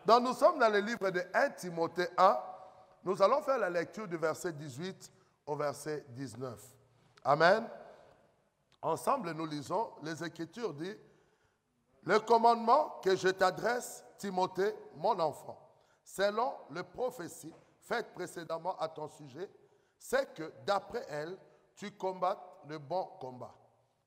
Donc nous sommes dans le livre de 1 Timothée 1. Nous allons faire la lecture du verset 18 au verset 19. Amen. Ensemble, nous lisons, les Écritures disent, le commandement que je t'adresse, Timothée, mon enfant, selon les prophéties faites précédemment à ton sujet, c'est que d'après elles, tu combattes le bon combat,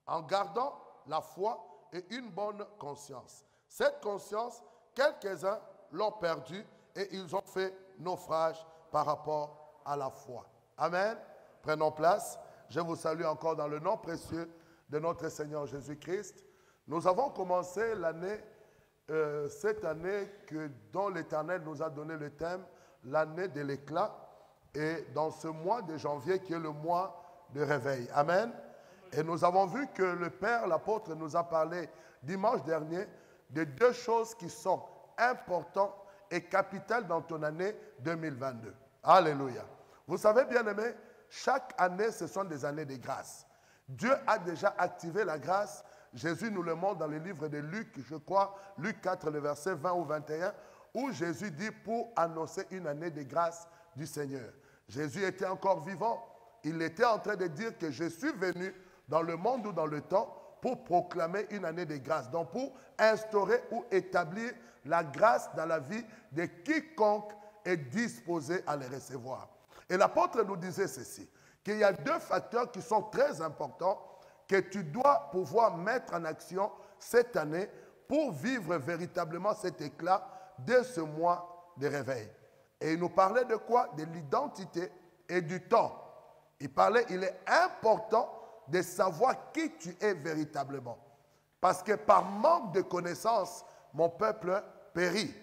en gardant la foi et une bonne conscience. Cette conscience, quelques-uns l'ont perdue et ils ont fait naufrage par rapport à la foi. Amen. Prenons place. Je vous salue encore dans le nom précieux de notre Seigneur Jésus-Christ. Nous avons commencé l'année, cette année dont l'Éternel nous a donné le thème, l'année de l'éclat, et dans ce mois de janvier qui est le mois de réveil. Amen. Et nous avons vu que le Père, l'apôtre, nous a parlé dimanche dernier de deux choses qui sont importantes et capitales dans ton année 2022. Alléluia. Vous savez, bien-aimés, chaque année, ce sont des années de grâce. Dieu a déjà activé la grâce. Jésus nous le montre dans le livre de Luc, je crois, Luc 4, le verset 20 ou 21, où Jésus dit pour annoncer une année de grâce du Seigneur. Jésus était encore vivant. Il était en train de dire que je suis venu dans le monde ou dans le temps pour proclamer une année de grâce. Donc pour instaurer ou établir la grâce dans la vie de quiconque est disposé à les recevoir. Et l'apôtre nous disait ceci, qu'il y a deux facteurs qui sont très importants que tu dois pouvoir mettre en action cette année pour vivre véritablement cet éclat de ce mois de réveil. Et il nous parlait de quoi? De l'identité et du temps. Il parlait, il est important de savoir qui tu es véritablement. Parce que par manque de connaissances, mon peuple périt.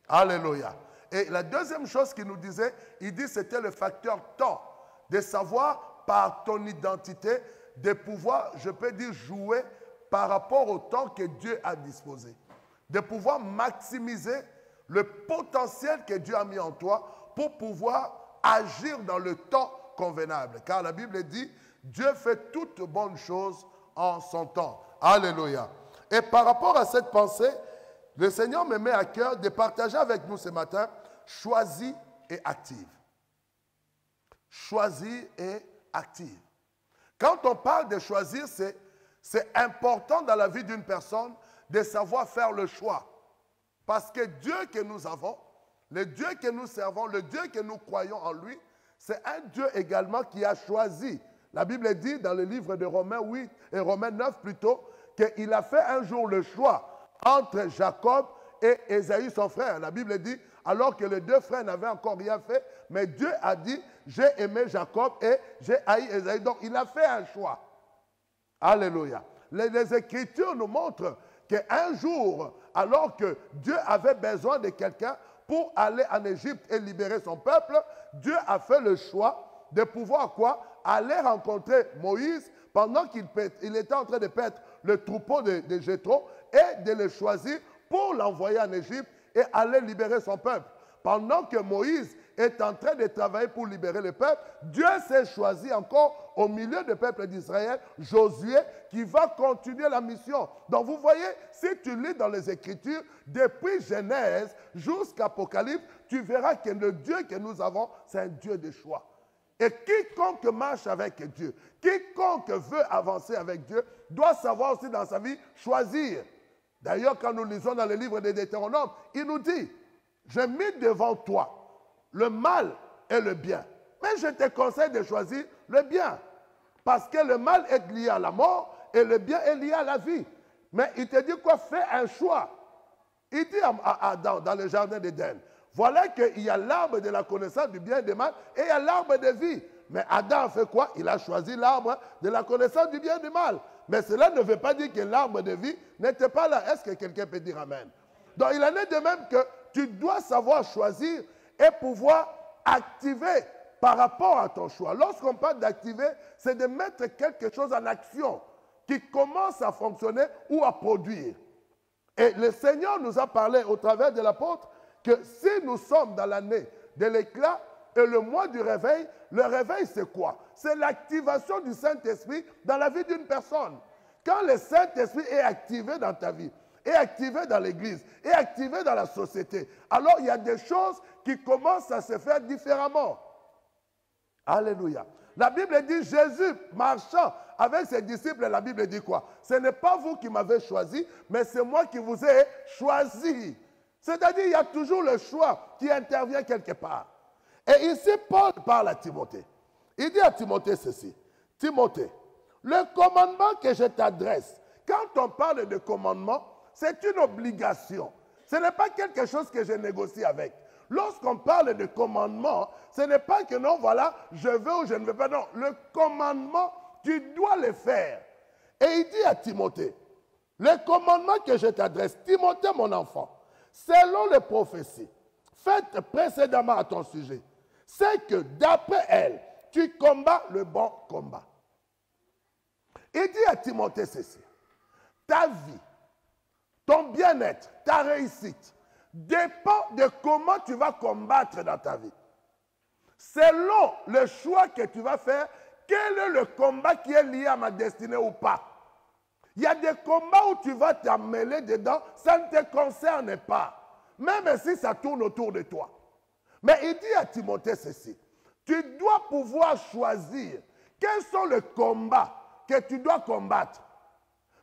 Alléluia. Et la deuxième chose qu'il nous disait, il dit c'était le facteur temps. De savoir par ton identité, de pouvoir, je peux dire, jouer par rapport au temps que Dieu a disposé. De pouvoir maximiser le potentiel que Dieu a mis en toi pour pouvoir agir dans le temps convenable. Car la Bible dit, Dieu fait toutes bonnes choses en son temps. Alléluia. Et par rapport à cette pensée, le Seigneur me met à cœur de partager avec nous ce matin, choisie et active. Choisie et active. Quand on parle de choisir, c'est important dans la vie d'une personne de savoir faire le choix. Parce que Dieu que nous avons, le Dieu que nous servons, le Dieu que nous croyons en lui, c'est un Dieu également qui a choisi. La Bible dit dans le livre de Romains 8 et Romains 9 plutôt, qu'il a fait un jour le choix entre Jacob et Ésaü son frère. La Bible dit, alors que les deux frères n'avaient encore rien fait, mais Dieu a dit, j'ai aimé Jacob et j'ai haï Ésaü. Donc il a fait un choix. Alléluia. Les Écritures nous montrent qu'un jour, alors que Dieu avait besoin de quelqu'un pour aller en Égypte et libérer son peuple, Dieu a fait le choix de pouvoir quoi? Aller rencontrer Moïse pendant qu'il était en train de paître le troupeau de Jéthro et de le choisir pour l'envoyer en Égypte et aller libérer son peuple. Pendant que Moïse est en train de travailler pour libérer le peuple, Dieu s'est choisi encore au milieu du peuple d'Israël, Josué, qui va continuer la mission. Donc vous voyez, si tu lis dans les Écritures, depuis Genèse jusqu'à Apocalypse, tu verras que le Dieu que nous avons, c'est un Dieu de choix. Et quiconque marche avec Dieu, quiconque veut avancer avec Dieu, doit savoir aussi dans sa vie choisir. D'ailleurs, quand nous lisons dans le livre des Deutéronomes, il nous dit, j'ai mis devant toi le mal et le bien. Mais je te conseille de choisir le bien. Parce que le mal est lié à la mort et le bien est lié à la vie. Mais il te dit quoi? Fais un choix. Il dit à Adam dans le jardin d'Éden, voilà qu'il y a l'arbre de la connaissance du bien et du mal et il y a l'arbre de vie. Mais Adam a fait quoi? Il a choisi l'arbre de la connaissance du bien et du mal. Mais cela ne veut pas dire que l'arbre de vie n'était pas là. Est-ce que quelqu'un peut dire amen? Donc il en est de même que tu dois savoir choisir et pouvoir activer par rapport à ton choix. Lorsqu'on parle d'activer, c'est de mettre quelque chose en action qui commence à fonctionner ou à produire. Et le Seigneur nous a parlé au travers de l'apôtre que si nous sommes dans l'année de l'éclat et le mois du réveil, le réveil c'est quoi? C'est l'activation du Saint-Esprit dans la vie d'une personne. Quand le Saint-Esprit est activé dans ta vie, est activé dans l'église, est activé dans la société, alors il y a des choses qui commencent à se faire différemment. Alléluia. La Bible dit, Jésus marchant avec ses disciples, la Bible dit quoi? Ce n'est pas vous qui m'avez choisi, mais c'est moi qui vous ai choisi. C'est-à-dire, il y a toujours le choix qui intervient quelque part. Et ici, Paul parle à Timothée. Il dit à Timothée ceci. Timothée, le commandement que je t'adresse, quand on parle de commandement, c'est une obligation. Ce n'est pas quelque chose que je négocie avec. Lorsqu'on parle de commandement, ce n'est pas que non, voilà, je veux ou je ne veux pas. Non, le commandement, tu dois le faire. Et il dit à Timothée, le commandement que je t'adresse, Timothée, mon enfant, selon les prophéties faites précédemment à ton sujet, c'est que d'après elles, tu combats le bon combat. Il dit à Timothée ceci, ta vie, ton bien-être, ta réussite, dépend de comment tu vas combattre dans ta vie. Selon le choix que tu vas faire, quel est le combat qui est lié à ma destinée ou pas. Il y a des combats où tu vas t'emmêler dedans, ça ne te concerne pas, même si ça tourne autour de toi. Mais il dit à Timothée ceci, tu dois pouvoir choisir quels sont les combats que tu dois combattre.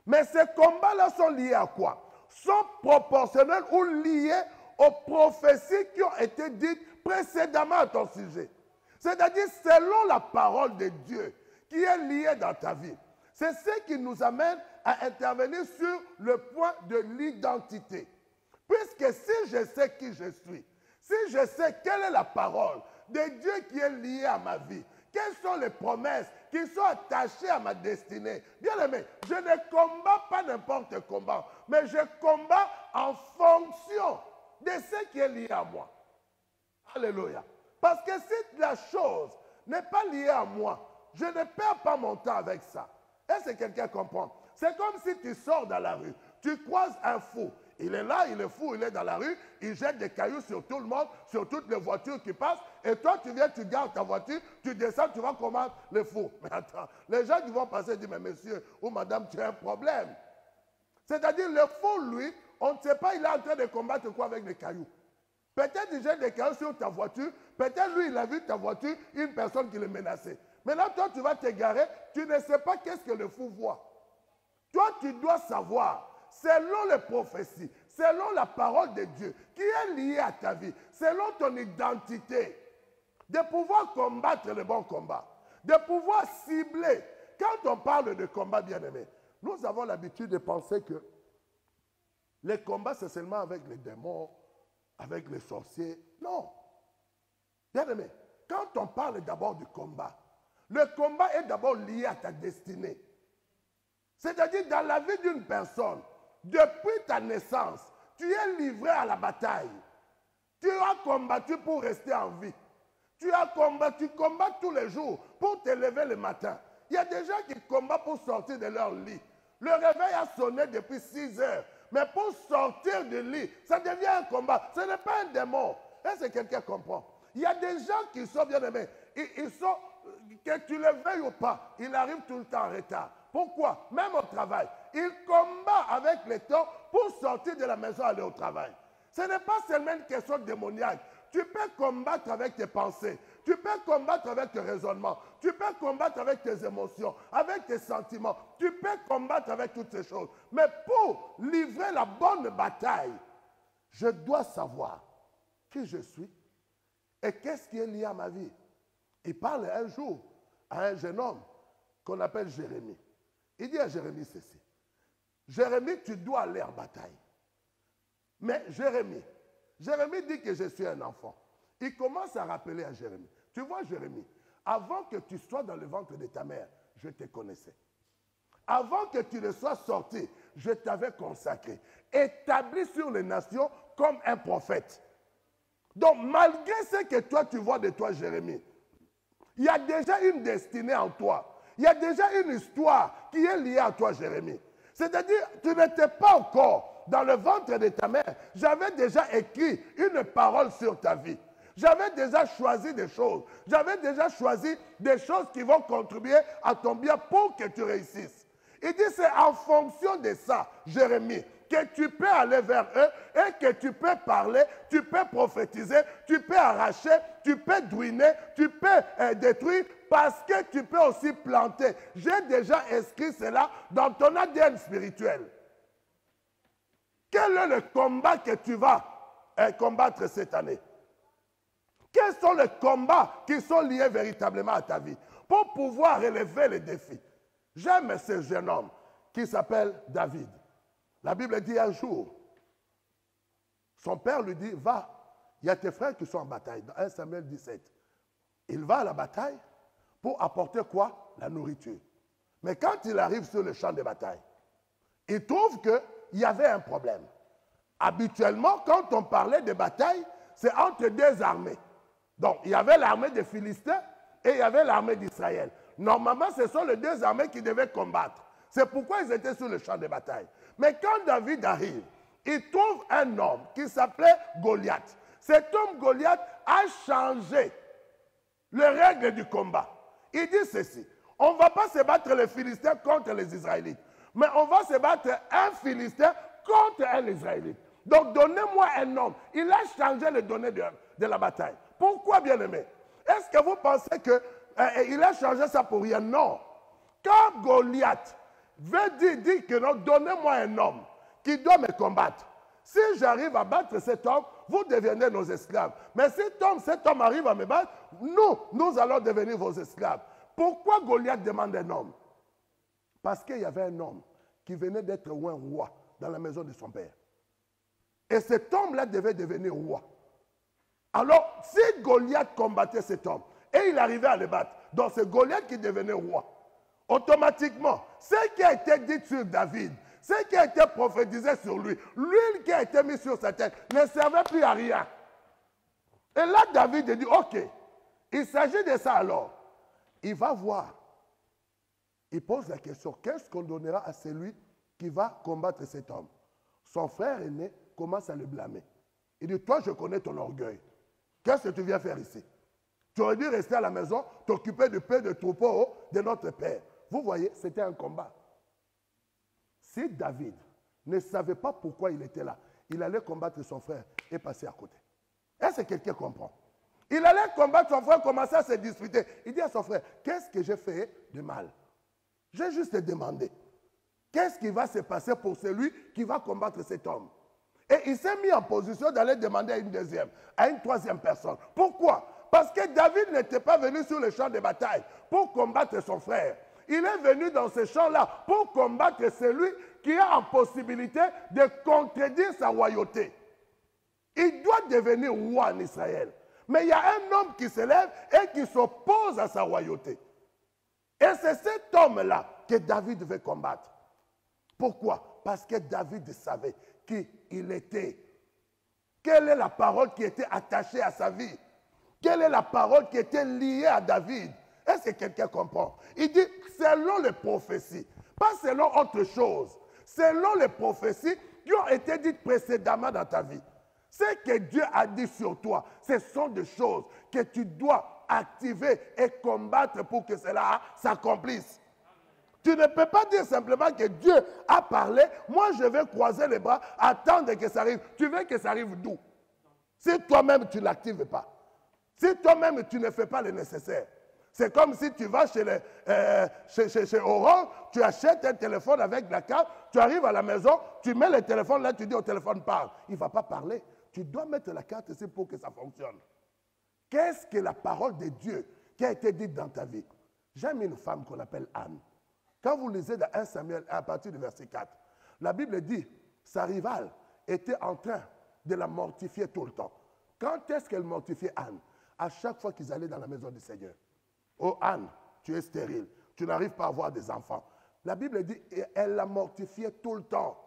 Mais ces combats-là sont liés à quoi? Sont proportionnels ou liés aux prophéties qui ont été dites précédemment à ton sujet. C'est-à-dire selon la parole de Dieu qui est liée dans ta vie. C'est ce qui nous amène à intervenir sur le point de l'identité. Puisque si je sais qui je suis, si je sais quelle est la parole de Dieu qui est liée à ma vie, quelles sont les promesses qui sont attachées à ma destinée. Bien aimé, je ne combats pas n'importe comment, mais je combats en fonction de ce qui est lié à moi. Alléluia. Parce que si la chose n'est pas liée à moi, je ne perds pas mon temps avec ça. Est-ce que quelqu'un comprend? C'est comme si tu sors dans la rue, tu croises un fou. Il est là, il est fou, il est dans la rue, il jette des cailloux sur tout le monde, sur toutes les voitures qui passent, et toi tu viens, tu gardes ta voiture, tu descends, tu vas combattre le fou. Mais attends, les gens qui vont passer disent, mais monsieur ou madame, tu as un problème. C'est-à-dire, le fou, lui, on ne sait pas, il est en train de combattre quoi avec des cailloux. Peut-être il jette des cailloux sur ta voiture, peut-être lui, il a vu ta voiture, une personne qui le menaçait. Maintenant, toi, tu vas t'égarer, tu ne sais pas qu'est-ce que le fou voit. Toi, tu dois savoir, selon les prophéties, selon la parole de Dieu, qui est liée à ta vie, selon ton identité, de pouvoir combattre le bon combat, de pouvoir cibler. Quand on parle de combat, bien-aimé, nous avons l'habitude de penser que les combats, c'est seulement avec les démons, avec les sorciers. Non. Bien-aimé, quand on parle d'abord du combat, le combat est d'abord lié à ta destinée. C'est-à-dire, dans la vie d'une personne, depuis ta naissance, tu es livré à la bataille. Tu as combattu pour rester en vie. Tu combats tous les jours pour te lever le matin. Il y a des gens qui combattent pour sortir de leur lit. Le réveil a sonné depuis 6 heures. Mais pour sortir du lit, ça devient un combat. Ce n'est pas un démon. Est-ce que quelqu'un comprend? Il y a des gens qui sont bien aimés. Ils sont, que tu le veuilles ou pas, ils arrivent tout le temps en retard. Pourquoi? Même au travail. Ils combattent avec le temps pour sortir de la maison et aller au travail. Ce n'est pas seulement une question démoniaque. Tu peux combattre avec tes pensées. Tu peux combattre avec tes raisonnements. Tu peux combattre avec tes émotions, avec tes sentiments. Tu peux combattre avec toutes ces choses. Mais pour livrer la bonne bataille, je dois savoir qui je suis et qu'est-ce qui est lié à ma vie. Il parle un jour à un jeune homme qu'on appelle Jérémie. Il dit à Jérémie ceci. Jérémie, tu dois aller en bataille. Mais Jérémie dit que je suis un enfant. Il commence à rappeler à Jérémie. Tu vois, Jérémie, avant que tu sois dans le ventre de ta mère, je te connaissais. Avant que tu ne sois sorti, je t'avais consacré, établi sur les nations comme un prophète. Donc, malgré ce que toi, tu vois de toi, Jérémie, il y a déjà une destinée en toi. Il y a déjà une histoire qui est liée à toi, Jérémie. C'est-à-dire, tu n'étais pas encore dans le ventre de ta mère. J'avais déjà écrit une parole sur ta vie. J'avais déjà choisi des choses. J'avais déjà choisi des choses qui vont contribuer à ton bien pour que tu réussisses. Il dit, c'est en fonction de ça, Jérémie, que tu peux aller vers eux et que tu peux parler, tu peux prophétiser, tu peux arracher, tu peux druiner, tu peux détruire, parce que tu peux aussi planter. J'ai déjà inscrit cela dans ton ADN spirituel. Quel est le combat que tu vas combattre cette année? Quels sont les combats qui sont liés véritablement à ta vie pour pouvoir relever les défis? J'aime ce jeune homme qui s'appelle David. La Bible dit un jour, son père lui dit, va, il y a tes frères qui sont en bataille, dans 1 Samuel 17. Il va à la bataille pour apporter quoi? La nourriture. Mais quand il arrive sur le champ de bataille, il trouve qu'il y avait un problème. Habituellement, quand on parlait de bataille, c'est entre deux armées. Donc, il y avait l'armée des Philistins et il y avait l'armée d'Israël. Normalement, ce sont les deux armées qui devaient combattre. C'est pourquoi ils étaient sur le champ de bataille. Mais quand David arrive, il trouve un homme qui s'appelait Goliath. Cet homme Goliath a changé les règles du combat. Il dit ceci, on ne va pas se battre les Philistins contre les Israélites, mais on va se battre un Philistin contre un Israélite. Donc donnez-moi un homme. Il a changé les données de la bataille. Pourquoi, bien-aimé? Est-ce que vous pensez qu'il a changé ça pour rien? Non. Quand Goliath veut dire que non, donnez-moi un homme qui doit me combattre. Si j'arrive à battre cet homme, vous devenez nos esclaves. Mais si cet homme arrive à me battre, nous allons devenir vos esclaves. Pourquoi Goliath demande un homme? Parce qu'il y avait un homme qui venait d'être un roi dans la maison de son père. Et cet homme-là devait devenir roi. Alors, si Goliath combattait cet homme, et il arrivait à le battre, donc c'est Goliath qui devenait roi. Automatiquement, ce qui a été dit sur David, ce qui a été prophétisé sur lui, l'huile qui a été mise sur sa tête, ne servait plus à rien. Et là, David dit, ok, il s'agit de ça alors. Il va voir. Il pose la question, qu'est-ce qu'on donnera à celui qui va combattre cet homme? Son frère aîné commence à le blâmer. Il dit, toi, je connais ton orgueil. Qu'est-ce que tu viens faire ici? Tu aurais dû rester à la maison, t'occuper du peu de troupeau de notre père. Vous voyez, c'était un combat. Si David ne savait pas pourquoi il était là, il allait combattre son frère et passer à côté. Est-ce que quelqu'un comprend? Il allait combattre son frère, commencer à se disputer. Il dit à son frère, qu'est-ce que j'ai fait de mal? J'ai juste demandé. Qu'est-ce qui va se passer pour celui qui va combattre cet homme? Et il s'est mis en position d'aller demander à une deuxième, à une troisième personne. Pourquoi? Parce que David n'était pas venu sur le champ de bataille pour combattre son frère. Il est venu dans ce champ-là pour combattre celui qui a en possibilité de contredire sa royauté. Il doit devenir roi en Israël. Mais il y a un homme qui se lève et qui s'oppose à sa royauté. Et c'est cet homme-là que David veut combattre. Pourquoi? Parce que David savait qui il était. Quelle est la parole qui était attachée à sa vie? Quelle est la parole qui était liée à David? Est-ce que quelqu'un comprend? Il dit, selon les prophéties, pas selon autre chose, selon les prophéties qui ont été dites précédemment dans ta vie. Ce que Dieu a dit sur toi, ce sont des choses que tu dois activer et combattre pour que cela s'accomplisse. Tu ne peux pas dire simplement que Dieu a parlé, moi je vais croiser les bras, attendre que ça arrive. Tu veux que ça arrive d'où? Si toi-même tu ne l'actives pas. Si toi-même tu ne fais pas le nécessaire. C'est comme si tu vas chez Orange, tu achètes un téléphone avec la carte, tu arrives à la maison, tu mets le téléphone là, tu dis au téléphone parle. Il ne va pas parler. Tu dois mettre la carte ici pour que ça fonctionne. Qu'est-ce que la parole de Dieu qui a été dite dans ta vie? J'aime une femme qu'on appelle Anne. Quand vous lisez dans 1 Samuel à partir du verset 4, la Bible dit, sa rivale était en train de la mortifier tout le temps. Quand est-ce qu'elle mortifiait Anne? À chaque fois qu'ils allaient dans la maison du Seigneur. Oh Anne, tu es stérile, tu n'arrives pas à avoir des enfants. La Bible dit, elle la mortifiait tout le temps.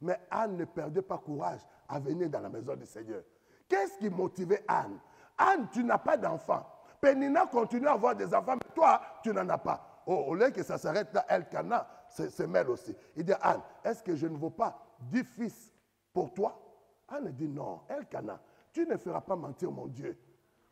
Mais Anne ne perdait pas courage à venir dans la maison du Seigneur. Qu'est-ce qui motivait Anne? Anne, tu n'as pas d'enfants. Pénina continue à avoir des enfants, mais toi, tu n'en as pas. Oh, au lieu que ça s'arrête là, Elkana se mêle aussi. Il dit, Anne, est-ce que je ne vaux pas 10 fils pour toi? Anne dit, non, Elkana, tu ne feras pas mentir mon Dieu.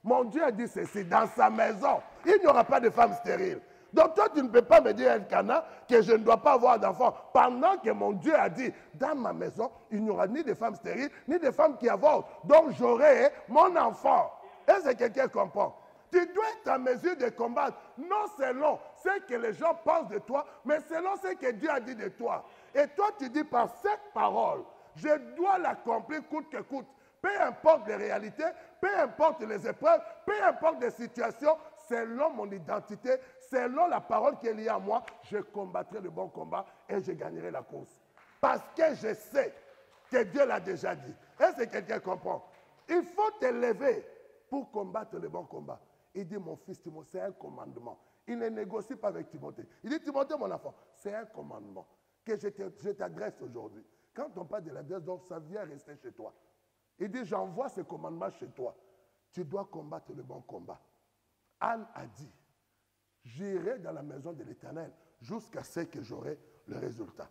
Mon Dieu a dit ceci, dans sa maison, il n'y aura pas de femme stérile. Donc toi, tu ne peux pas me dire, Elkana, que je ne dois pas avoir d'enfants. Pendant que mon Dieu a dit, dans ma maison, il n'y aura ni de femmes stériles, ni de femmes qui avortent. Donc j'aurai mon enfant. Est-ce que quelqu'un comprend? Tu dois être en mesure de combattre, non selon ce que les gens pensent de toi, mais selon ce que Dieu a dit de toi. Et toi, tu dis par cette parole, je dois l'accomplir coûte que coûte. Peu importe les réalités, peu importe les épreuves, peu importe les situations, selon mon identité, selon la parole qui est liée à moi, je combattrai le bon combat et je gagnerai la course. Parce que je sais que Dieu l'a déjà dit. Est-ce que quelqu'un comprend? Il faut te lever pour combattre le bon combat. Il dit, mon fils Timothée, c'est un commandement. Il ne négocie pas avec Timothée. Il dit, Timothée, mon enfant, c'est un commandement que je t'adresse aujourd'hui. Quand on parle de l'adresse, donc ça vient rester chez toi. Il dit, j'envoie ce commandement chez toi. Tu dois combattre le bon combat. Anne a dit, j'irai dans la maison de l'Éternel jusqu'à ce que j'aurai le résultat.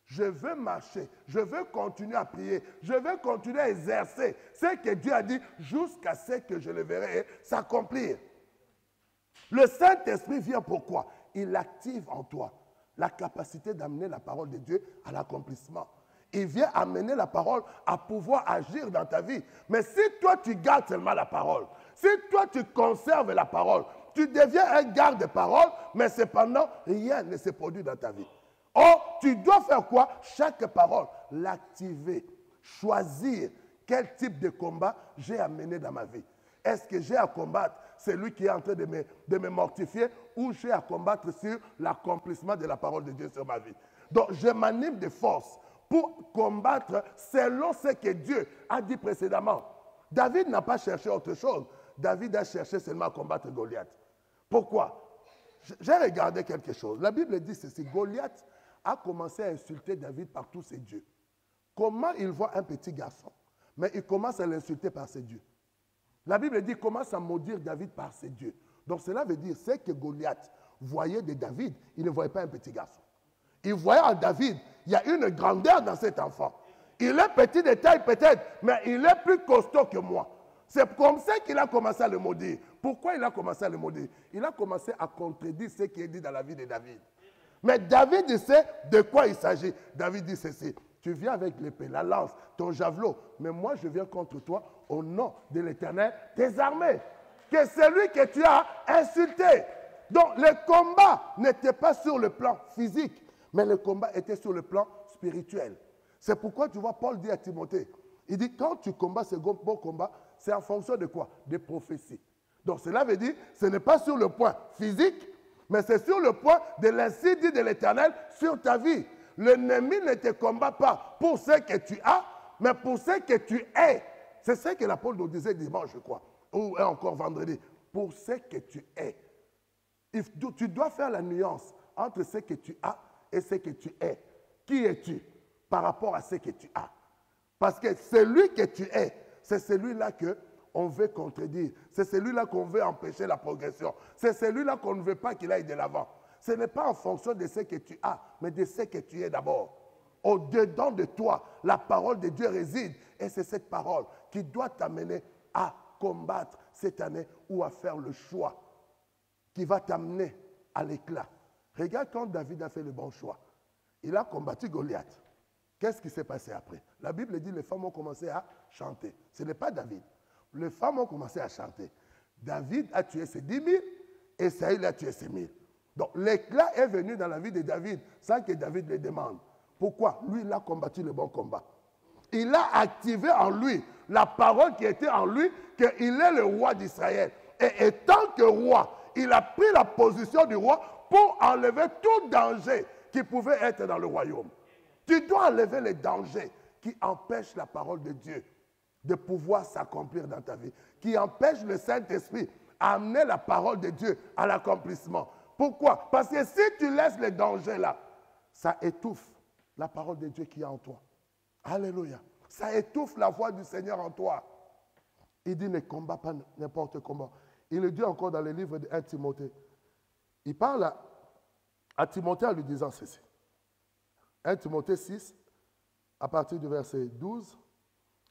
Je veux marcher, je veux continuer à prier, je veux continuer à exercer ce que Dieu a dit jusqu'à ce que je le verrai s'accomplir. Le Saint-Esprit vient pourquoi? Il active en toi la capacité d'amener la parole de Dieu à l'accomplissement. Il vient amener la parole à pouvoir agir dans ta vie. Mais si toi tu gardes seulement la parole, si toi tu conserves la parole, tu deviens un garde-parole, mais cependant rien ne se produit dans ta vie. Or, tu dois faire quoi? Chaque parole, l'activer, choisir quel type de combat j'ai à mener dans ma vie. Est-ce que j'ai à combattre celui qui est en train de me mortifier ou j'ai à combattre sur l'accomplissement de la parole de Dieu sur ma vie? Donc, je m'anime de force pour combattre selon ce que Dieu a dit précédemment. David n'a pas cherché autre chose. David a cherché seulement à combattre Goliath. Pourquoi? J'ai regardé quelque chose. La Bible dit ceci. Goliath a commencé à insulter David par tous ses dieux. Comment il voit un petit garçon, mais il commence à l'insulter par ses dieux. La Bible dit qu'il commence à maudire David par ses dieux. Donc cela veut dire, c'est que Goliath voyait de David, il ne voyait pas un petit garçon. Il voyait en David, il y a une grandeur dans cet enfant. Il est petit de taille peut-être, mais il est plus costaud que moi. C'est comme ça qu'il a commencé à le maudire. Pourquoi il a commencé à le maudire? Il a commencé à contredire ce qui est dit dans la vie de David. Mais David sait de quoi il s'agit. David dit ceci. Tu viens avec l'épée, la lance, ton javelot. Mais moi, je viens contre toi au nom de l'Éternel, tes armées. Que celui que tu as insulté. Donc, le combat n'était pas sur le plan physique, mais le combat était sur le plan spirituel. C'est pourquoi tu vois, Paul dit à Timothée, il dit, quand tu combats ce bon combat, c'est en fonction de quoi? Des prophéties. Donc, cela veut dire, ce n'est pas sur le point physique, mais c'est sur le point de l'ainsi dit de l'Éternel sur ta vie. L'ennemi ne te combat pas pour ce que tu as, mais pour ce que tu es. C'est ce que l'apôtre nous disait dimanche, je crois, ou encore vendredi. Pour ce que tu es. Tu dois faire la nuance entre ce que tu as et ce que tu es. Qui es-tu par rapport à ce que tu as? Parce que celui que tu es, c'est celui-là qu'on veut contredire. C'est celui-là qu'on veut empêcher la progression. C'est celui-là qu'on ne veut pas qu'il aille de l'avant. Ce n'est pas en fonction de ce que tu as, mais de ce que tu es d'abord. Au-dedans de toi, la parole de Dieu réside. Et c'est cette parole qui doit t'amener à combattre cette année ou à faire le choix qui va t'amener à l'éclat. Regarde quand David a fait le bon choix. Il a combattu Goliath. Qu'est-ce qui s'est passé après? La Bible dit que les femmes ont commencé à chanter. Ce n'est pas David. Les femmes ont commencé à chanter. David a tué ses 10 000 et Saül a tué ses 1000. Donc l'éclat est venu dans la vie de David sans que David le demande. Pourquoi? Lui, il a combattu le bon combat. Il a activé en lui la parole qui était en lui, qu'il est le roi d'Israël. Et étant que roi, il a pris la position du roi pour enlever tout danger qui pouvait être dans le royaume. Tu dois enlever les dangers qui empêchent la parole de Dieu de pouvoir s'accomplir dans ta vie, qui empêchent le Saint-Esprit à amener la parole de Dieu à l'accomplissement. Pourquoi? Parce que si tu laisses les dangers là, ça étouffe la parole de Dieu qui est en toi. Alléluia. Ça étouffe la voix du Seigneur en toi. Il dit ne combat pas n'importe comment. Il le dit encore dans le livre de 1 Timothée. Il parle à Timothée en lui disant ceci. 1 Timothée 6, à partir du verset 12.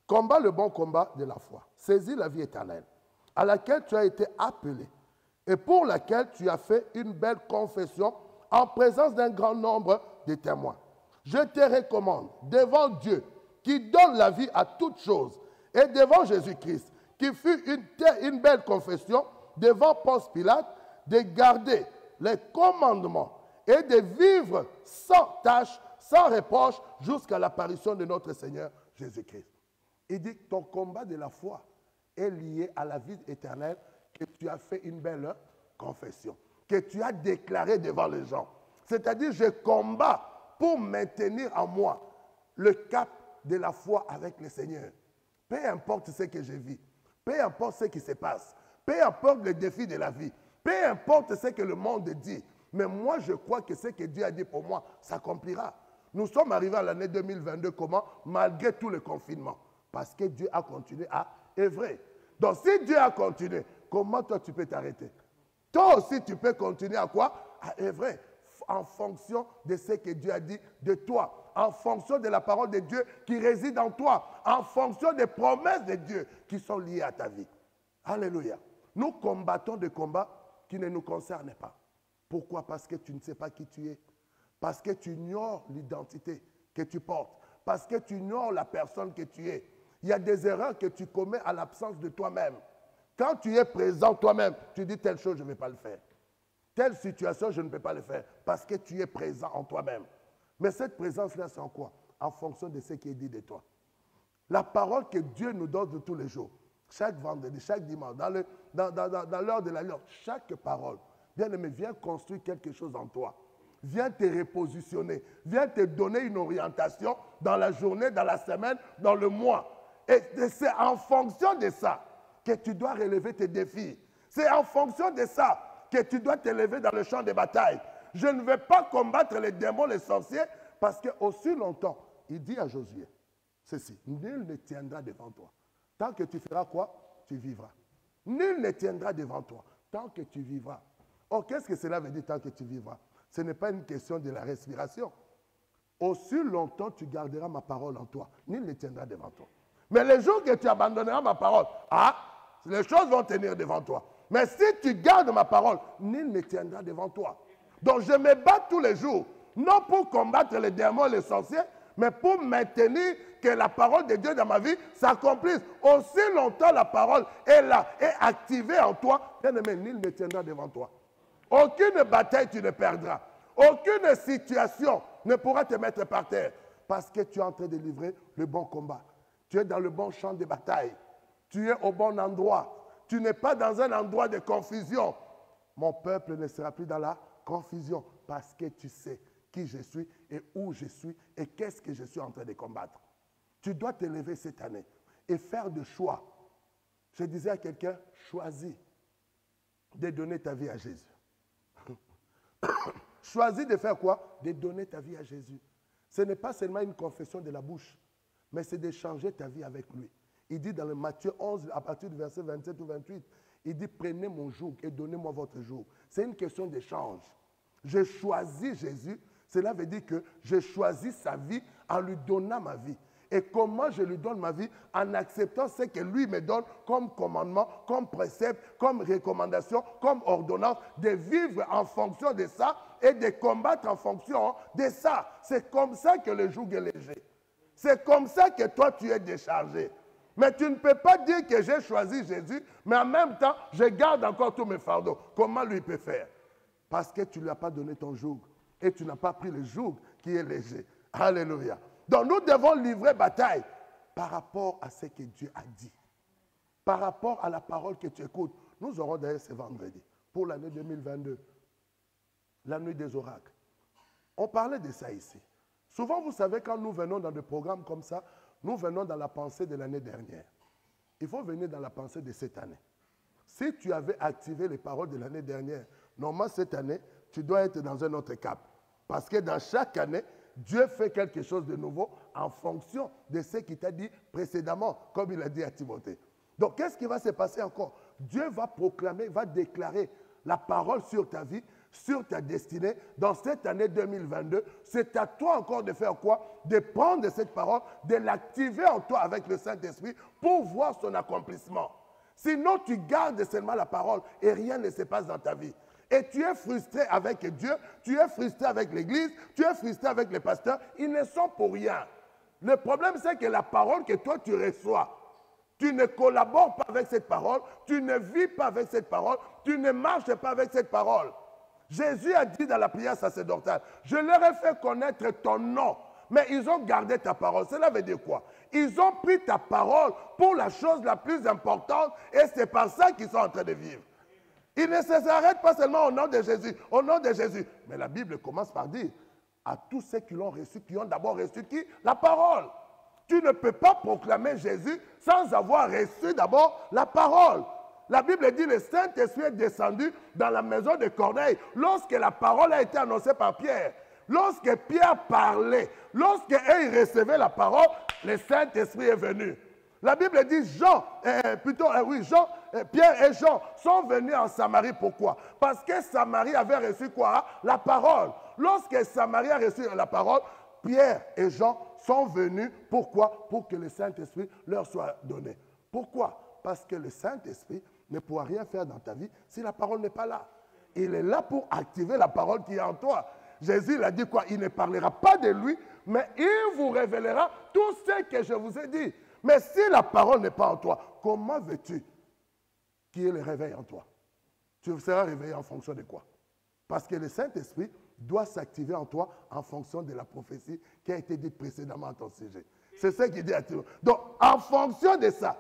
Combat le bon combat de la foi. Saisis la vie éternelle, à laquelle tu as été appelé, et pour laquelle tu as fait une belle confession en présence d'un grand nombre de témoins. Je te recommande devant Dieu, qui donne la vie à toutes choses, et devant Jésus-Christ, qui fut une belle confession devant Ponce Pilate, de garder les commandements et de vivre sans tâche, sans reproche, jusqu'à l'apparition de notre Seigneur Jésus-Christ. Il dit que ton combat de la foi est lié à la vie éternelle, que tu as fait une belle confession, que tu as déclaré devant les gens. C'est-à-dire, je combats pour maintenir en moi le cap de la foi avec le Seigneur. Peu importe ce que je vis, peu importe ce qui se passe, peu importe les défis de la vie, peu importe ce que le monde dit, mais moi je crois que ce que Dieu a dit pour moi s'accomplira. Nous sommes arrivés à l'année 2022 comment? Malgré tout le confinement. Parce que Dieu a continué à œuvrer. Donc si Dieu a continué, comment toi tu peux t'arrêter? Toi aussi tu peux continuer à quoi? À œuvrer. En fonction de ce que Dieu a dit de toi, en fonction de la parole de Dieu qui réside en toi, en fonction des promesses de Dieu qui sont liées à ta vie. Alléluia. Nous combattons des combats qui ne nous concernent pas. Pourquoi? Parce que tu ne sais pas qui tu es. Parce que tu ignores l'identité que tu portes. Parce que tu ignores la personne que tu es. Il y a des erreurs que tu commets à l'absence de toi-même. Quand tu es présent toi-même, tu dis telle chose, je ne vais pas le faire. Telle situation, je ne peux pas le faire parce que tu es présent en toi-même. Mais cette présence-là, c'est en quoi? En fonction de ce qui est dit de toi. La parole que Dieu nous donne de tous les jours, chaque vendredi, chaque dimanche, dans l'heure de la lutte, chaque parole, bien aimé, vient construire quelque chose en toi. Viens te repositionner, viens te donner une orientation dans la journée, dans la semaine, dans le mois. Et c'est en fonction de ça que tu dois relever tes défis. C'est en fonction de ça que tu dois t'élever dans le champ de bataille. Je ne vais pas combattre les démons, les sorciers, parce qu'aussi longtemps, il dit à Josué, ceci, nul ne tiendra devant toi. Tant que tu feras quoi? Tu vivras. Nul ne tiendra devant toi. Tant que tu vivras. Or, qu'est-ce que cela veut dire tant que tu vivras? Ce n'est pas une question de la respiration. Aussi longtemps tu garderas ma parole en toi. Nul ne tiendra devant toi. Mais les jours que tu abandonneras ma parole, les choses vont tenir devant toi. Mais si tu gardes ma parole, nul ne tiendra devant toi. Donc je me bats tous les jours, non pour combattre les démons et les sorciers, mais pour maintenir que la parole de Dieu dans ma vie s'accomplisse. Aussi longtemps la parole est là, est activée en toi, bien aimé, nul ne tiendra devant toi. Aucune bataille tu ne perdras. Aucune situation ne pourra te mettre par terre parce que tu es en train de livrer le bon combat. Tu es dans le bon champ de bataille. Tu es au bon endroit. Tu n'es pas dans un endroit de confusion. Mon peuple ne sera plus dans la confusion parce que tu sais qui je suis et où je suis et qu'est-ce que je suis en train de combattre. Tu dois te lever cette année et faire des choix. Je disais à quelqu'un, choisis de donner ta vie à Jésus. Choisis de faire quoi? De donner ta vie à Jésus. Ce n'est pas seulement une confession de la bouche, mais c'est de changer ta vie avec lui. Il dit dans le Matthieu 11, à partir du verset 27 ou 28, il dit, prenez mon joug et donnez-moi votre joug. C'est une question d'échange. Je choisis Jésus, cela veut dire que je choisis sa vie en lui donnant ma vie. Et comment je lui donne ma vie? En acceptant ce que lui me donne comme commandement, comme précepte, comme recommandation, comme ordonnance, de vivre en fonction de ça et de combattre en fonction de ça. C'est comme ça que le joug est léger. C'est comme ça que toi tu es déchargé. Mais tu ne peux pas dire que j'ai choisi Jésus, mais en même temps, je garde encore tous mes fardeaux. Comment lui peut faire? Parce que tu ne lui as pas donné ton joug et tu n'as pas pris le joug qui est léger. Alléluia. Donc nous devons livrer bataille par rapport à ce que Dieu a dit. Par rapport à la parole que tu écoutes. Nous aurons d'ailleurs ce vendredi, pour l'année 2022, la nuit des oracles. On parlait de ça ici. Souvent, vous savez, quand nous venons dans des programmes comme ça, nous venons dans la pensée de l'année dernière. Il faut venir dans la pensée de cette année. Si tu avais activé les paroles de l'année dernière, normalement cette année, tu dois être dans un autre cap. Parce que dans chaque année, Dieu fait quelque chose de nouveau en fonction de ce qu'il t'a dit précédemment, comme il a dit à Timothée. Donc, qu'est-ce qui va se passer encore? Dieu va proclamer, va déclarer la parole sur ta vie, sur ta destinée, dans cette année 2022. C'est à toi encore de faire quoi? De prendre cette parole, de l'activer en toi avec le Saint-Esprit pour voir son accomplissement. Sinon, tu gardes seulement la parole et rien ne se passe dans ta vie. Et tu es frustré avec Dieu, tu es frustré avec l'Église, tu es frustré avec les pasteurs. Ils ne sont pour rien. Le problème, c'est que la parole que toi, tu reçois, tu ne collabores pas avec cette parole, tu ne vis pas avec cette parole, tu ne marches pas avec cette parole. Jésus a dit dans la prière sacerdotale, je leur ai fait connaître ton nom, mais ils ont gardé ta parole. Cela veut dire quoi? Ils ont pris ta parole pour la chose la plus importante et c'est par ça qu'ils sont en train de vivre. Ils ne s'arrêtent pas seulement au nom de Jésus, au nom de Jésus. Mais la Bible commence par dire, à tous ceux qui l'ont reçu, qui ont d'abord reçu qui? La parole. Tu ne peux pas proclamer Jésus sans avoir reçu d'abord la parole. La Bible dit, le Saint-Esprit est descendu dans la maison de Corneille lorsque la parole a été annoncée par Pierre. Lorsque Pierre parlait, lorsque ils recevaient la parole, le Saint-Esprit est venu. La Bible dit, Pierre et Jean sont venus en Samarie. Pourquoi? Parce que Samarie avait reçu quoi? La parole. Lorsque Samarie a reçu la parole, Pierre et Jean sont venus. Pourquoi? Pour que le Saint-Esprit leur soit donné. Pourquoi? Parce que le Saint-Esprit ne pourra rien faire dans ta vie si la parole n'est pas là. Il est là pour activer la parole qui est en toi. Jésus il a dit quoi? Il ne parlera pas de lui, mais il vous révélera tout ce que je vous ai dit. Mais si la parole n'est pas en toi, comment veux-tu qu'il y ait le réveil en toi? Tu seras réveillé en fonction de quoi? Parce que le Saint-Esprit doit s'activer en toi en fonction de la prophétie qui a été dite précédemment à ton sujet. C'est ce qu'il dit à tout. Donc, en fonction de ça,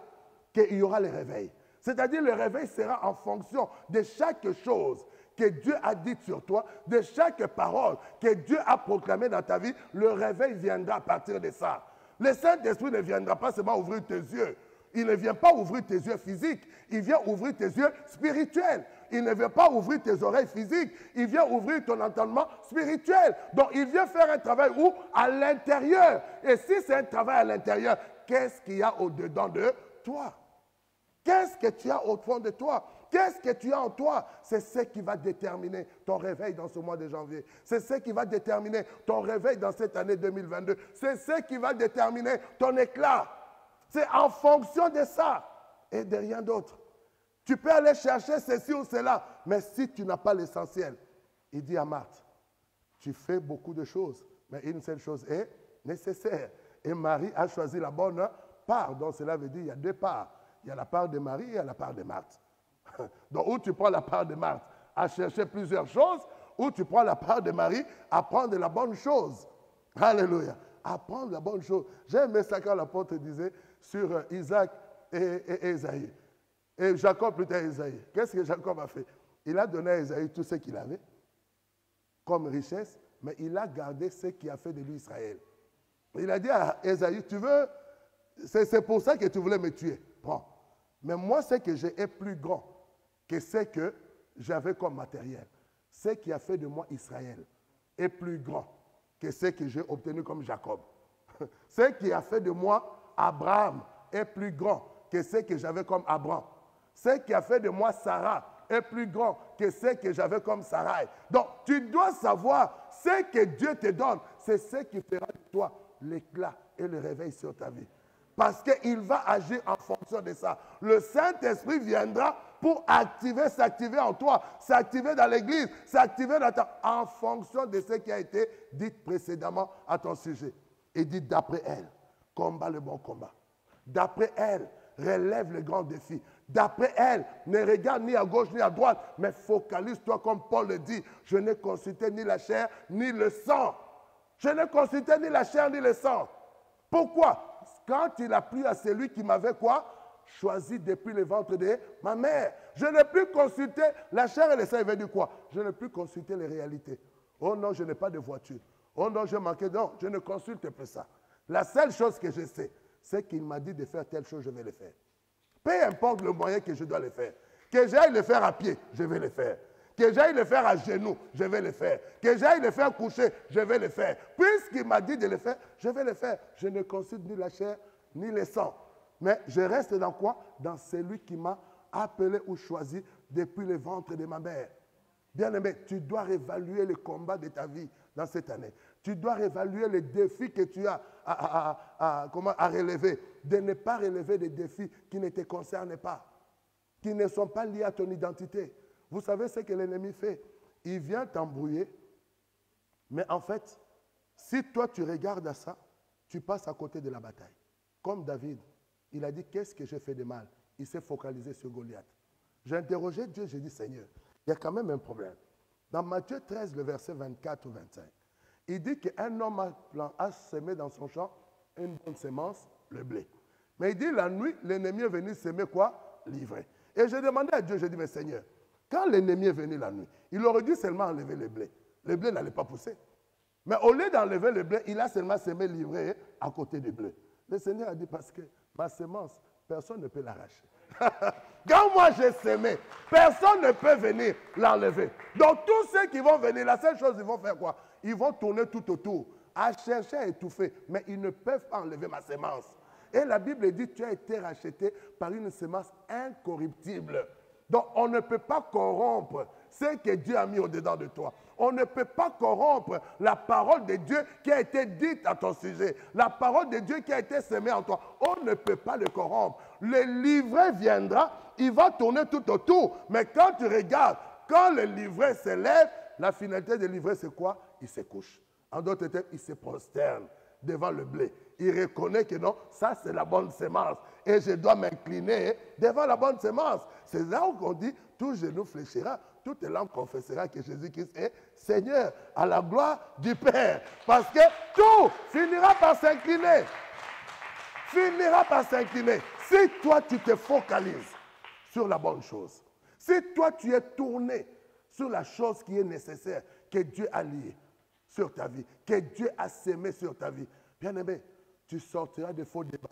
qu'il y aura le réveil. C'est-à-dire, le réveil sera en fonction de chaque chose que Dieu a dite sur toi, de chaque parole que Dieu a proclamée dans ta vie. Le réveil viendra à partir de ça. Le Saint-Esprit ne viendra pas seulement ouvrir tes yeux. Il ne vient pas ouvrir tes yeux physiques. Il vient ouvrir tes yeux spirituels. Il ne vient pas ouvrir tes oreilles physiques. Il vient ouvrir ton entendement spirituel. Donc, il vient faire un travail où? À l'intérieur. Et si c'est un travail à l'intérieur, qu'est-ce qu'il y a au-dedans de toi? Qu'est-ce que tu as au fond de toi? Qu'est-ce que tu as en toi? C'est ce qui va déterminer ton réveil dans ce mois de janvier. C'est ce qui va déterminer ton réveil dans cette année 2022. C'est ce qui va déterminer ton éclat. C'est en fonction de ça et de rien d'autre. Tu peux aller chercher ceci ou cela, mais si tu n'as pas l'essentiel, il dit à Marthe, tu fais beaucoup de choses, mais une seule chose est nécessaire. Et Marie a choisi la bonne part. Donc cela veut dire qu'il y a deux parts. Il y a la part de Marie et il y a la part de Marthe. Donc, où tu prends la part de Marthe à chercher plusieurs choses, ou tu prends la part de Marie à prendre la bonne chose. Alléluia. À prendre la bonne chose. J'ai aimé ça quand l'apôtre disait sur Isaac et Esaïe. Et Jacob plus tard Esaïe. Qu'est-ce que Jacob a fait? Il a donné à Esaïe tout ce qu'il avait comme richesse, mais il a gardé ce qui a fait de lui Israël. Il a dit à Esaïe, tu veux, c'est pour ça que tu voulais me tuer. Prends. Mais moi, ce que j'ai est plus grand que ce que j'avais comme matériel. Ce qui a fait de moi Israël est plus grand que ce que j'ai obtenu comme Jacob. Ce qui a fait de moi Abraham est plus grand que ce que j'avais comme Abraham. Ce qui a fait de moi Sarah est plus grand que ce que j'avais comme Sarai. Donc, tu dois savoir ce que Dieu te donne, c'est ce qui fera de toi l'éclat et le réveil sur ta vie. Parce qu'il va agir en fonction de ça. Le Saint-Esprit viendra pour s'activer en toi, s'activer dans l'église, s'activer en fonction de ce qui a été dit précédemment à ton sujet. Et dit d'après elle, combat le bon combat. D'après elle, relève le grand défi. D'après elle, ne regarde ni à gauche ni à droite, mais focalise-toi comme Paul le dit. Je n'ai consulté ni la chair ni le sang. Je n'ai consulté ni la chair ni le sang. Pourquoi? Quand il a plu à celui qui m'avait quoi? Choisi depuis le ventre de ma mère. Je n'ai plus consulté la chair et le sang. Il veut dire quoi? Je n'ai plus consulté les réalités. Oh non, je n'ai pas de voiture. Oh non, j'ai manqué. Non, je ne consulte plus ça. La seule chose que je sais, c'est qu'il m'a dit de faire telle chose, je vais le faire. Peu importe le moyen que je dois le faire. Que j'aille le faire à pied, je vais le faire. Que j'aille le faire à genoux, je vais le faire. Que j'aille le faire coucher, je vais le faire. Puisqu'il m'a dit de le faire, je vais le faire. Je ne consulte ni la chair, ni le sang. Mais je reste dans quoi? Dans celui qui m'a appelé ou choisi depuis le ventre de ma mère. Bien-aimé, tu dois réévaluer le combat de ta vie dans cette année. Tu dois réévaluer les défis que tu as à relever. De ne pas relever des défis qui ne te concernent pas. qui ne sont pas liés à ton identité. Vous savez ce que l'ennemi fait? Il vient t'embrouiller, mais en fait, si toi tu regardes à ça, tu passes à côté de la bataille. Comme David, il a dit, qu'est-ce que j'ai fait de mal? Il s'est focalisé sur Goliath. J'ai interrogé Dieu, j'ai dit, Seigneur, il y a quand même un problème. Dans Matthieu 13, le verset 24 ou 25, il dit qu'un homme a semé dans son champ une bonne semence, le blé. Mais il dit, la nuit, l'ennemi est venu semer quoi? L'ivraie. Et j'ai demandé à Dieu, j'ai dit, mais Seigneur, quand l'ennemi est venu la nuit, il aurait dû seulement enlever le blé. Le blé n'allait pas pousser. Mais au lieu d'enlever le blé, il a seulement semé l'ivraie à côté du blé. Le Seigneur a dit, parce que ma semence, personne ne peut l'arracher. Quand moi j'ai semé, personne ne peut venir l'enlever. Donc tous ceux qui vont venir, la seule chose, ils vont faire quoi? Ils vont tourner tout autour, à chercher à étouffer, mais ils ne peuvent pas enlever ma semence. Et la Bible dit, tu as été racheté par une semence incorruptible. Donc on ne peut pas corrompre ce que Dieu a mis au-dedans de toi. On ne peut pas corrompre la parole de Dieu qui a été dite à ton sujet. La parole de Dieu qui a été semée en toi. On ne peut pas le corrompre. Le livret viendra, il va tourner tout autour. Mais quand tu regardes, quand le livret se lève, la finalité du livret c'est quoi? Il se couche. En d'autres termes, il se prosterne devant le blé. Il reconnaît que non, ça c'est la bonne semence. Et je dois m'incliner devant la bonne semence. C'est là où on dit, tout genou fléchira, toute langue confessera que Jésus-Christ est Seigneur, à la gloire du Père. Parce que tout finira par s'incliner. Finira par s'incliner. Si toi tu te focalises sur la bonne chose, si toi tu es tourné sur la chose qui est nécessaire, que Dieu a liée sur ta vie, que Dieu a sémé sur ta vie, bien-aimé, tu sortiras des faux débats,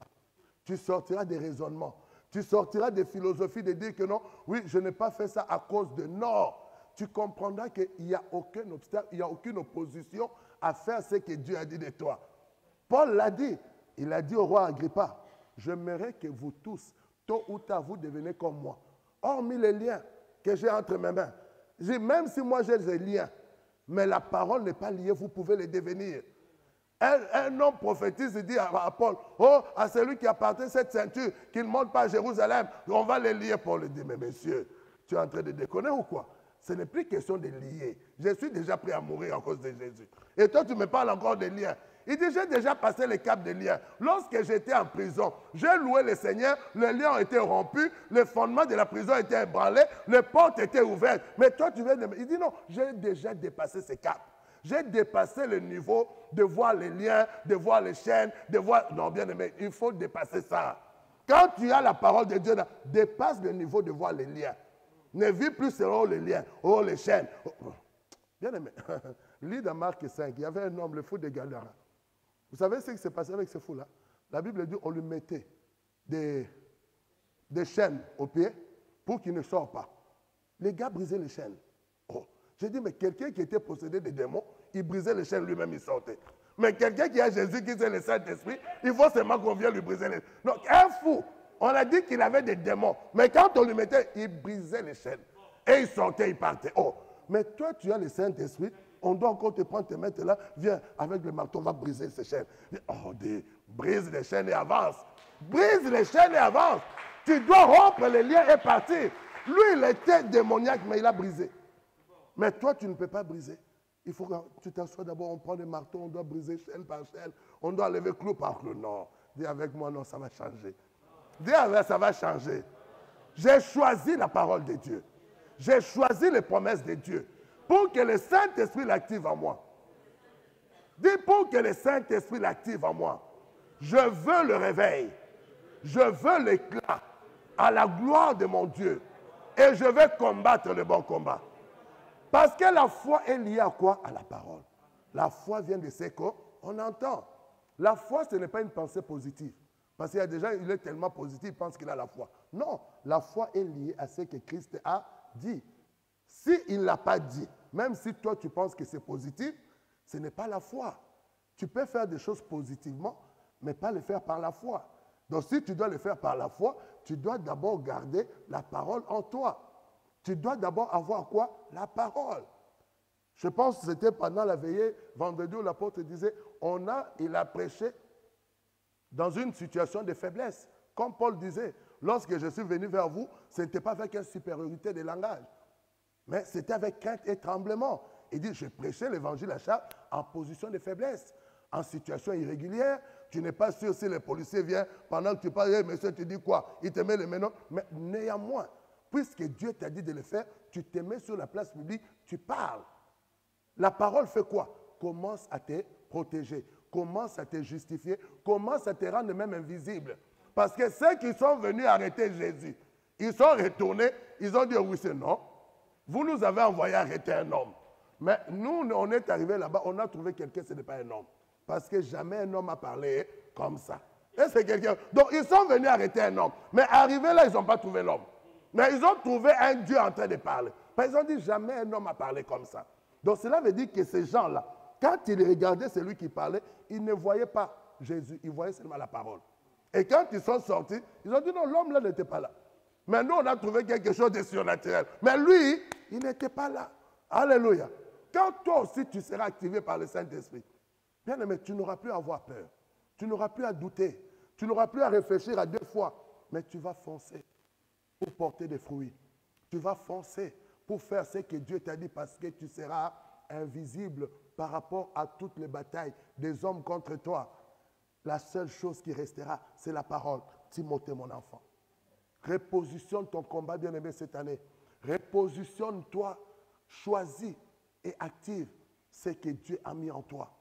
tu sortiras des raisonnements, tu sortiras des philosophies de dire que non, oui, je n'ai pas fait ça à cause de non. Tu comprendras qu'il n'y a aucun obstacle, il n'y a aucune opposition à faire ce que Dieu a dit de toi. Paul l'a dit, il a dit au roi Agrippa, j'aimerais que vous tous, tôt ou tard, vous devenez comme moi. Hormis les liens que j'ai entre mes mains. Même si moi j'ai des liens, mais la parole n'est pas liée, vous pouvez les devenir. Un homme prophétise et dit à Paul, oh, à celui qui appartient à cette ceinture, qu'il ne monte pas à Jérusalem, on va les lier. Paul lui dit, mais monsieur, tu es en train de déconner ou quoi? Ce n'est plus question de lier. Je suis déjà prêt à mourir à cause de Jésus. Et toi, tu me parles encore des liens. Il dit, j'ai déjà passé le cap des liens. Lorsque j'étais en prison, j'ai loué le Seigneur, les liens ont été rompus, le fondement de la prison était ébranlé, les portes étaient ouvertes. Mais toi, tu viens de... Il dit, non, j'ai déjà dépassé ce cap. J'ai dépassé le niveau de voir les liens, de voir les chaînes, de voir... Non, bien aimé, il faut dépasser ça. Quand tu as la parole de Dieu, dépasse le niveau de voir les liens. Ne vis plus selon les liens, oh les chaînes. Oh. Bien aimé, lis dans Marc 5, il y avait un homme, le fou de Gadara. Vous savez ce qui s'est passé avec ce fou-là? La Bible dit on lui mettait des chaînes aux pieds pour qu'il ne sorte pas. Les gars brisaient les chaînes. Oh. J'ai dit, mais quelqu'un qui était possédé de démons, il brisait les chaînes lui-même, il sortait. Mais quelqu'un qui a Jésus, qui est le Saint-Esprit, il faut seulement qu'on vienne lui briser les chaînes. Donc, un fou, on a dit qu'il avait des démons. Mais quand on lui mettait, il brisait les chaînes. Et il sortait, il partait. Oh, mais toi, tu as le Saint-Esprit, on doit encore te prendre, te mettre là, viens, avec le marteau, on va briser ces chaînes. Oh, brise les chaînes et avance. Brise les chaînes et avance. Tu dois rompre les liens et partir. Lui, il était démoniaque, mais il a brisé. Mais toi, tu ne peux pas briser. Il faut que tu t'assoies d'abord, on prend des marteaux, on doit briser chaîne par chaîne, on doit lever clou par clou. Non, dis avec moi, non, ça va changer. Dis avec, ça va changer. J'ai choisi la parole de Dieu. J'ai choisi les promesses de Dieu pour que le Saint-Esprit l'active en moi. Dis pour que le Saint-Esprit l'active en moi. Je veux le réveil. Je veux l'éclat à la gloire de mon Dieu. Et je vais combattre le bon combat. Parce que la foi est liée à quoi? À la parole. La foi vient de ce qu'on entend. La foi, ce n'est pas une pensée positive. Parce qu'il y a des gens, il est tellement positif, il pense qu'il a la foi. Non, la foi est liée à ce que Christ a dit. S'il ne l'a pas dit, même si toi tu penses que c'est positif, ce n'est pas la foi. Tu peux faire des choses positivement, mais pas le faire par la foi. Donc si tu dois le faire par la foi, tu dois d'abord garder la parole en toi. Tu dois d'abord avoir quoi? La parole. Je pense que c'était pendant la veillée, vendredi, où l'apôtre disait, il a prêché dans une situation de faiblesse. Comme Paul disait, lorsque je suis venu vers vous, ce n'était pas avec une supériorité de langage, mais c'était avec crainte et tremblement. Il dit, je prêchais l'évangile à Charles en position de faiblesse, en situation irrégulière. Tu n'es pas sûr si le policier vient pendant que tu parles, hey, monsieur, tu dis quoi? Il te met les mains. Mais néanmoins, puisque Dieu t'a dit de le faire, tu te mets sur la place publique, tu parles. La parole fait quoi? Commence à te protéger, commence à te justifier, commence à te rendre même invisible. Parce que ceux qui sont venus arrêter Jésus, ils sont retournés, ils ont dit, oui, c'est non. Vous nous avez envoyé arrêter un homme. Mais nous, on est arrivé là-bas, on a trouvé quelqu'un, ce n'est pas un homme. Parce que jamais un homme a parlé comme ça. Et c'est quelqu'un. Donc, ils sont venus arrêter un homme. Mais arrivés là, ils n'ont pas trouvé l'homme. Mais ils ont trouvé un Dieu en train de parler. Ils ont dit, jamais un homme a parlé comme ça. Donc, cela veut dire que ces gens-là, quand ils regardaient celui qui parlait, ils ne voyaient pas Jésus, ils voyaient seulement la parole. Et quand ils sont sortis, ils ont dit, non, l'homme là n'était pas là. Mais nous, on a trouvé quelque chose de surnaturel. Mais lui, il n'était pas là. Alléluia. Quand toi aussi, tu seras activé par le Saint-Esprit, bien aimé, tu n'auras plus à avoir peur. Tu n'auras plus à douter. Tu n'auras plus à réfléchir à deux fois. Mais tu vas foncer pour porter des fruits. Tu vas foncer pour faire ce que Dieu t'a dit parce que tu seras invisible par rapport à toutes les batailles des hommes contre toi. La seule chose qui restera, c'est la parole. Timothée, mon enfant. Repositionne ton combat, bien-aimé, cette année. Repositionne-toi, choisis et active ce que Dieu a mis en toi.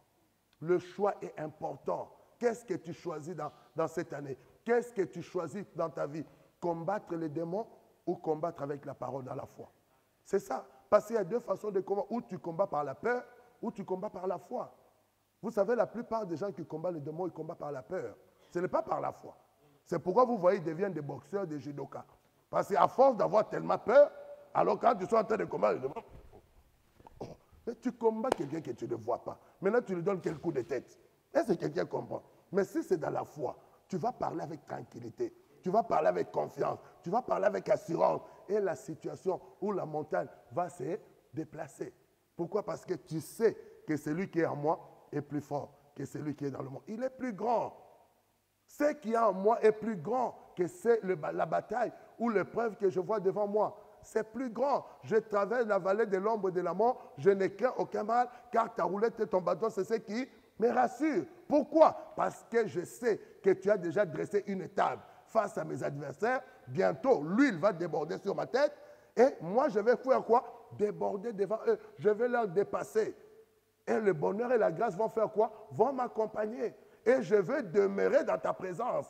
Le choix est important. Qu'est-ce que tu choisis dans cette année? Qu'est-ce que tu choisis dans ta vie? Combattre les démons ou combattre avec la parole dans la foi? C'est ça. Parce qu'il y a deux façons de combattre. Ou tu combats par la peur, ou tu combats par la foi. Vous savez, la plupart des gens qui combattent les démons, ils combattent par la peur. Ce n'est pas par la foi. C'est pourquoi vous voyez, ils deviennent des boxeurs, des judokas. Parce qu'à force d'avoir tellement peur, alors quand tu sois en train de combattre les démons, mais tu combats quelqu'un que tu ne vois pas. Maintenant, tu lui donnes quelques coups de tête. Est-ce que quelqu'un comprend? Mais si c'est dans la foi, tu vas parler avec tranquillité. Tu vas parler avec confiance. Tu vas parler avec assurance. Et la situation ou la montagne va se déplacer. Pourquoi? Parce que tu sais que celui qui est en moi est plus fort que celui qui est dans le monde. Il est plus grand. Ce qui est en moi est plus grand que la bataille ou l'épreuve que je vois devant moi. C'est plus grand. Je traverse la vallée de l'ombre de la mort. Je n'ai craint aucun mal, car ta roulette et ton bâton, c'est ce qui me rassure. Pourquoi? Parce que je sais que tu as déjà dressé une table face à mes adversaires. Bientôt, l'huile va déborder sur ma tête. Et moi, je vais faire quoi? Déborder devant eux. Je vais leur dépasser. Et le bonheur et la grâce vont faire quoi? Vont m'accompagner. Et je veux demeurer dans ta présence.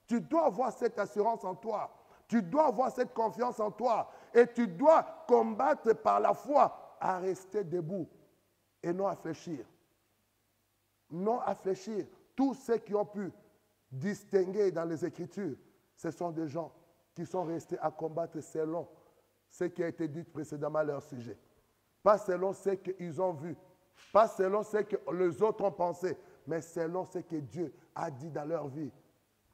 Tu dois avoir cette assurance en toi. Tu dois avoir cette confiance en toi. Et tu dois combattre par la foi à rester debout et non à fléchir. Non à fléchir. Tous ceux qui ont pu distinguer dans les Écritures, ce sont des gens qui sont restés à combattre selon ce qui a été dit précédemment à leur sujet. Pas selon ce qu'ils ont vu, pas selon ce que les autres ont pensé, mais selon ce que Dieu a dit dans leur vie.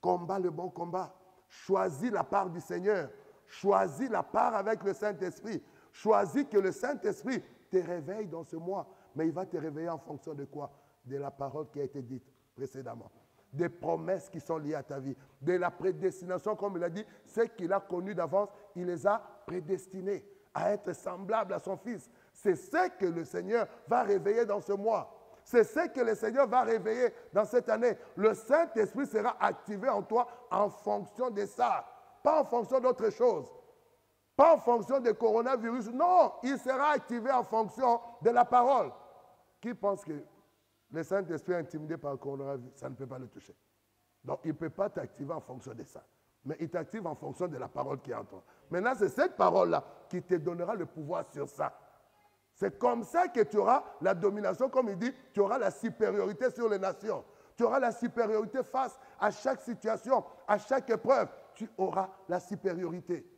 Combat le bon combat. Choisis la part du Seigneur. Choisis la part avec le Saint-Esprit. Choisis que le Saint-Esprit te réveille dans ce mois. Mais il va te réveiller en fonction de quoi? De la parole qui a été dite précédemment. Des promesses qui sont liées à ta vie. De la prédestination, comme il a dit, ce qu'il a connu d'avance, il les a prédestinés à être semblables à son Fils. C'est ce que le Seigneur va réveiller dans ce mois. C'est ce que le Seigneur va réveiller dans cette année. Le Saint-Esprit sera activé en toi en fonction de ça. Pas en fonction d'autre chose. Pas en fonction du coronavirus. Non, il sera activé en fonction de la parole. Qui pense que le Saint-Esprit est intimidé par le coronavirus? Ça ne peut pas le toucher. Donc, il ne peut pas t'activer en fonction de ça. Mais il t'active en fonction de la parole qui est en toi. Maintenant, c'est cette parole-là qui te donnera le pouvoir sur ça. C'est comme ça que tu auras la domination, comme il dit, tu auras la supériorité sur les nations. Tu auras la supériorité face à chaque situation, à chaque épreuve. Tu auras la supériorité.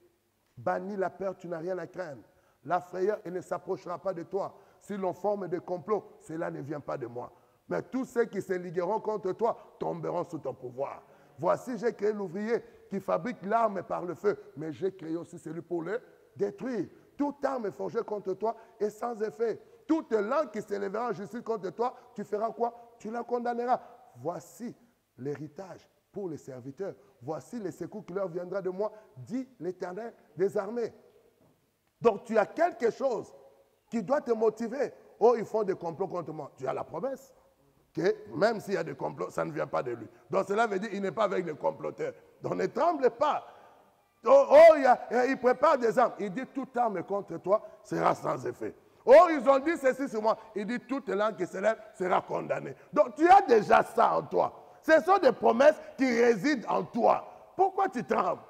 Bannis la peur, tu n'as rien à craindre. La frayeur, elle ne s'approchera pas de toi. Si l'on forme des complots, cela ne vient pas de moi. Mais tous ceux qui se ligueront contre toi tomberont sous ton pouvoir. Voici, j'ai créé l'ouvrier qui fabrique l'arme par le feu, mais j'ai créé aussi celui pour le détruire. Toute arme forgée contre toi est sans effet. Toute langue qui s'élèvera en justice contre toi, tu feras quoi? Tu la condamneras. Voici l'héritage pour les serviteurs. voici les secours qui leur viendra de moi, dit l'Éternel des armées. Donc tu as quelque chose qui doit te motiver. Oh, ils font des complots contre moi. Tu as la promesse que même s'il y a des complots, ça ne vient pas de lui. Donc cela veut dire qu'il n'est pas avec les comploteurs. Donc ne tremble pas. Il prépare des armes. Il dit toute arme contre toi sera sans effet. Oh, ils ont dit ceci sur moi. Il dit toute langue qui s'élève sera condamnée. Donc tu as déjà ça en toi. Ce sont des promesses qui résident en toi. Pourquoi tu trembles?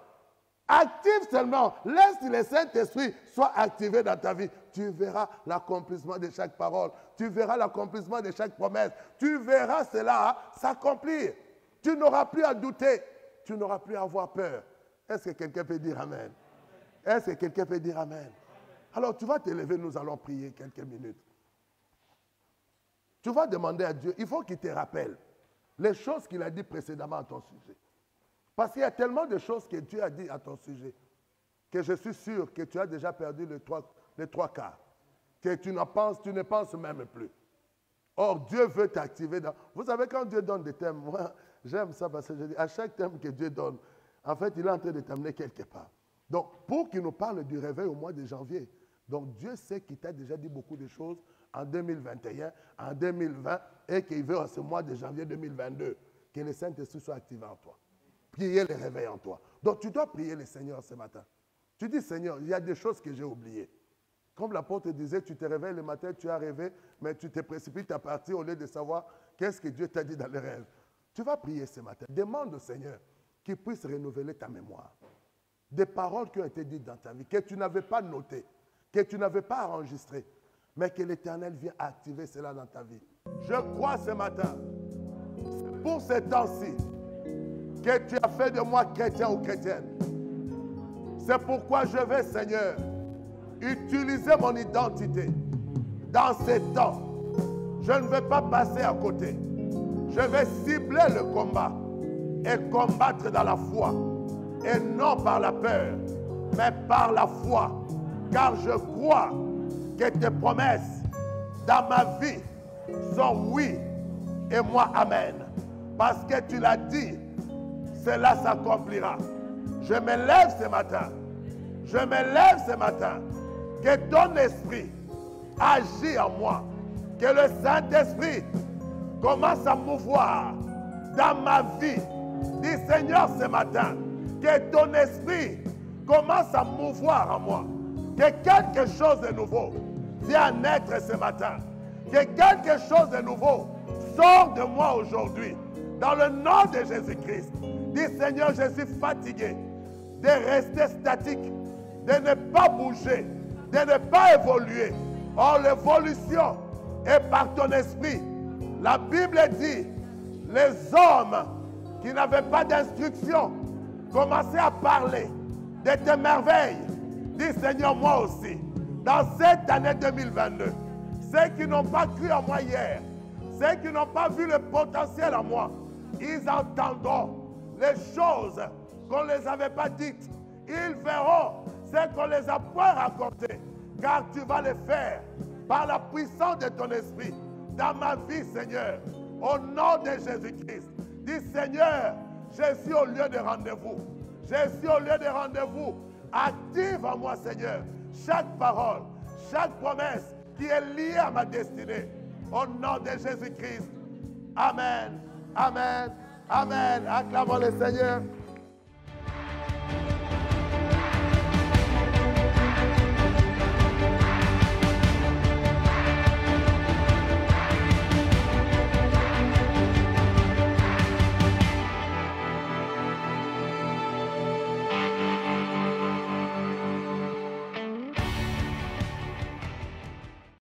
Active seulement. Laisse le Saint-Esprit soit activé dans ta vie. Tu verras l'accomplissement de chaque parole. Tu verras l'accomplissement de chaque promesse. Tu verras cela s'accomplir. Tu n'auras plus à douter. Tu n'auras plus à avoir peur. Est-ce que quelqu'un peut dire Amen? Est-ce que quelqu'un peut dire Amen? Alors tu vas te lever, nous allons prier quelques minutes. Tu vas demander à Dieu, il faut qu'il te rappelle les choses qu'il a dit précédemment à ton sujet. Parce qu'il y a tellement de choses que Dieu a dit à ton sujet que je suis sûr que tu as déjà perdu les trois quarts. Que tu ne penses même plus. Or, Dieu veut t'activer dans... Vous savez, quand Dieu donne des thèmes, moi, j'aime ça parce que je dis, à chaque thème que Dieu donne, en fait, il est en train de t'amener quelque part. Donc, pour qu'il nous parle du réveil au mois de janvier, donc Dieu sait qu'il t'a déjà dit beaucoup de choses en 2021, en 2020, et qu'il veut en ce mois de janvier 2022, que le Saint-Esprit soit activé en toi. Prier le réveil en toi. Donc, tu dois prier le Seigneur ce matin. Tu dis, Seigneur, il y a des choses que j'ai oubliées. Comme l'apôtre disait, tu te réveilles le matin, tu as rêvé, mais tu te précipites à partir au lieu de savoir qu'est-ce que Dieu t'a dit dans les rêves. Tu vas prier ce matin. Demande au Seigneur qu'il puisse renouveler ta mémoire. Des paroles qui ont été dites dans ta vie, que tu n'avais pas notées, que tu n'avais pas enregistrées, mais que l'Éternel vient activer cela dans ta vie. Je crois ce matin, pour ce temps-ci, que tu as fait de moi chrétien ou chrétienne. C'est pourquoi je vais, Seigneur, utiliser mon identité dans ces temps. Je ne vais pas passer à côté. Je vais cibler le combat et combattre dans la foi. Et non par la peur, mais par la foi. Car je crois que tes promesses dans ma vie sont oui et moi amen. Parce que tu l'as dit, cela s'accomplira. Je me lève ce matin. Je me lève ce matin. Que ton esprit agit en moi. Que le Saint-Esprit commence à mouvoir dans ma vie. Dis Seigneur ce matin, que ton esprit commence à mouvoir en moi. Que quelque chose de nouveau vienne naître ce matin. Que quelque chose de nouveau sorte de moi aujourd'hui. Dans le nom de Jésus-Christ. Dis Seigneur, je suis fatigué de rester statique, de ne pas bouger, de ne pas évoluer. Or, l'évolution est par ton esprit. La Bible dit, les hommes qui n'avaient pas d'instruction commençaient à parler de tes merveilles. Dis Seigneur, moi aussi, dans cette année 2022, ceux qui n'ont pas cru en moi hier, ceux qui n'ont pas vu le potentiel en moi, ils entendront les choses qu'on ne les avait pas dites. Ils verront ce qu'on les a point raconté, car tu vas le faire par la puissance de ton esprit dans ma vie, Seigneur. Au nom de Jésus-Christ, dis Seigneur, je suis au lieu de rendez-vous. Je suis au lieu de rendez-vous. Active en moi, Seigneur, chaque parole, chaque promesse qui est liée à ma destinée. Au nom de Jésus-Christ. Amen. Amen. Amen. Acclamons le Seigneur.